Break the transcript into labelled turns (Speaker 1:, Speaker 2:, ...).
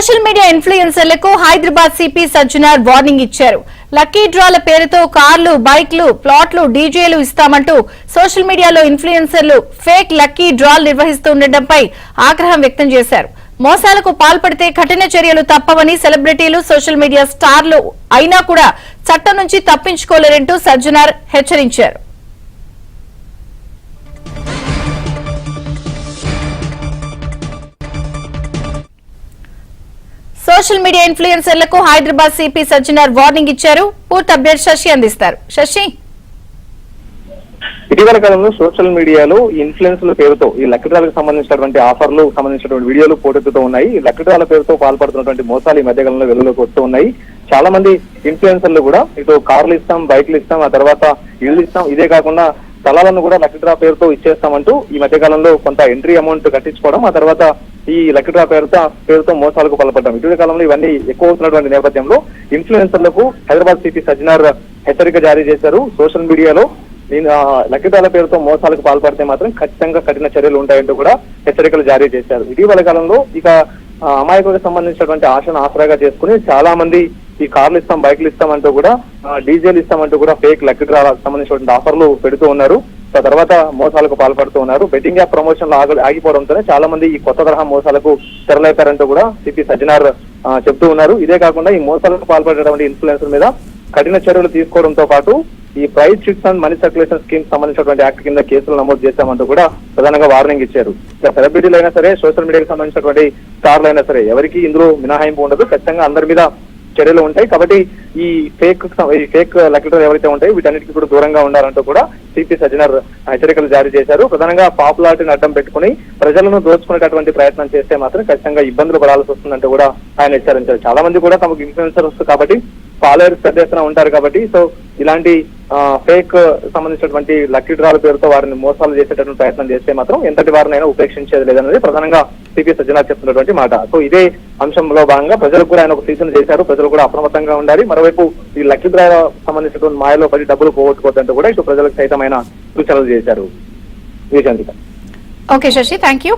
Speaker 1: Social media ఇన్ఫ్లుయెన్సర్లకు Hyderabad CP Sajjanar warning ఇచ్చారు. Lucky డ్రాల పేరుతో కార్లు, బైక్లు, ప్లాట్లు, డీజేలు ఇస్తామంటూ సోషల్ మీడియాలో ఇన్ఫ్లుయెన్సర్లు ఫేక్ లక్కీ డ్రాల్ నిర్వహిస్తుండటంపై ఆగ్రహం వ్యక్తం చేశారు. మోసాలకు పాల్పడితే కఠిన చర్యలు తప్పవని, సెలబ్రిటీలు, సోషల్ మీడియా స్టార్లు అయినా కూడా చట్టం నుంచి తప్పించుకోలేరంటూ సజ్జనార్ హెచ్చరించారు. సోషల్ మీడియా ఇన్ఫ్లుయెన్సర్లకు హైదరాబాద్ సిపి సజ్జనార్ వార్నింగ్ ఇచ్చారు. పూర్తి అప్డేట్ శశి అందిస్తారు. శశి,
Speaker 2: ఇటీవల కాలంలో సోషల్ మీడియాలో ఇన్ఫ్లుయెన్స్ల పేరుతో ఈ లక్కీ డ్రాలకు సంబంధించినటువంటి ఆఫర్లు సంబంధించినటువంటి వీడియోలు పోటెత్తుతూ ఉన్నాయి. ఈ లక్కీ డ్రాల పేరుతో పాల్పడుతున్నటువంటి మోసాలు ఈ మధ్య కాలంలో వెలుగులోకి వస్తూ ఉన్నాయి. చాలా మంది ఇన్ఫ్లుయెన్సర్లు కూడా ఇటు కార్లు ఇస్తాం, బైక్లు ఇస్తాం, ఆ తర్వాత ఇళ్ళు ఇస్తాం, ఇదే కాకుండా స్థలాలను కూడా లక్కీ డ్రా పేరుతో ఇచ్చేస్తామంటూ ఈ మధ్య కాలంలో కొంత ఎంట్రీ అమౌంట్ కట్టించుకోవడం, ఆ తర్వాత ఈ లక్కీ డ్రా పేరుతో మోసాలకు పాల్పడడం, ఇటీవల కాలంలో ఇవన్నీ ఎక్కువ అవుతున్నటువంటి నేపథ్యంలో ఇన్ఫ్లుయెన్సర్లకు హైదరాబాద్ సిపి సజ్జనార్ హెచ్చరిక జారీ చేశారు. సోషల్ మీడియాలో లక్కీ డ్రాల పేరుతో మోసాలకు పాల్పడితే మాత్రం ఖచ్చితంగా కఠిన చర్యలు ఉంటాయంటూ కూడా హెచ్చరికలు జారీ చేశారు. ఇటీవల కాలంలో ఇక అమాయకులకు సంబంధించినటువంటి ఆశను ఆసరాగా చేసుకుని చాలా మంది ఈ కార్లు ఇస్తాం, బైక్లు ఇస్తామంటూ కూడా, డీజేలు ఇస్తామంటూ కూడా ఫేక్ లక్కీ డ్రా సంబంధించినటువంటి ఆఫర్లు పెడుతూ ఉన్నారు. తర్వాత మోసాలకు పాల్పడుతూ ఉన్నారు. బెట్టింగ్ యాప్ ప్రమోషన్లు ఆగిపోవడంతోనే చాలా మంది ఈ కొత్త తరహా మోసాలకు తెరలేపారంటూ కూడా సిపి సజ్జనార్ చెప్తూ ఉన్నారు. ఇదే కాకుండా ఈ మోసాలకు పాల్పడేటువంటి ఇన్ఫ్లుయెన్సర్ మీద కఠిన చర్యలు తీసుకోవడంతో పాటు ఈ prize chits and money circulation scheme సంబంధించినటువంటి యాక్ట్ కింద కేసులు నమోదు చేశామంటూ కూడా ప్రధానంగా వార్నింగ్ ఇచ్చారు. ఇక సెలబ్రిటీలు అయినా సరే, సోషల్ మీడియాకి సంబంధించినటువంటి స్టార్లు అయినా సరే, ఎవరికి ఇందులో మినహాయింపు ఉండదు. ఖచ్చితంగా అందరి మీద చర్యలు ఉంటాయి. కాబట్టి ఈ ఫేక్ లక్కీ డ్రా ఎవరైతే ఉంటాయో వీటన్నిటికీ కూడా దూరంగా ఉండాలంటూ కూడా సిపి సజ్జనార్ హెచ్చరికలు జారీ చేశారు. ప్రధానంగా పాపులారిటీని అడ్డం పెట్టుకుని ప్రజలను దోచుకునేటటువంటి ప్రయత్నం చేస్తే మాత్రం ఖచ్చితంగా ఇబ్బందులు పడాల్సి వస్తుందంటూ కూడా ఆయన హెచ్చరించారు. చాలా మంది కూడా తమకు ఇన్ఫ్లుయెన్సర్స్ కాబట్టి, ఫాలోవర్స్ పెద్ద ఎత్తున ఉంటారు కాబట్టి, సో ఇలాంటి ఫేక్ సంబంధించినటువంటి లక్కీ డ్రాల పేరుతో వారిని మోసాలు చేసేటటువంటి ప్రయత్నం చేస్తే మాత్రం ఎంతటి వారినైనా ఉపేక్షించేది లేదన్నది ప్రధానంగా సిపి సజ్జనార్ చెప్తున్నటువంటి మాట. సో ఇదే అంశంలో భాగంగా ప్రజలకు కూడా ఆయన ఒక సూచన చేశారు. ప్రజలు కూడా అప్రమత్తంగా ఉండాలి. మరోవైపు ఈ లక్కీ డ్రా సంబంధించినటువంటి మాయలో పడి డబ్బులు పోగొట్టుకోవద్దంటూ కూడా ఇటు ప్రజలకు సైతమైన సూచనలు చేశారు.
Speaker 1: Okay Shashi, thank you.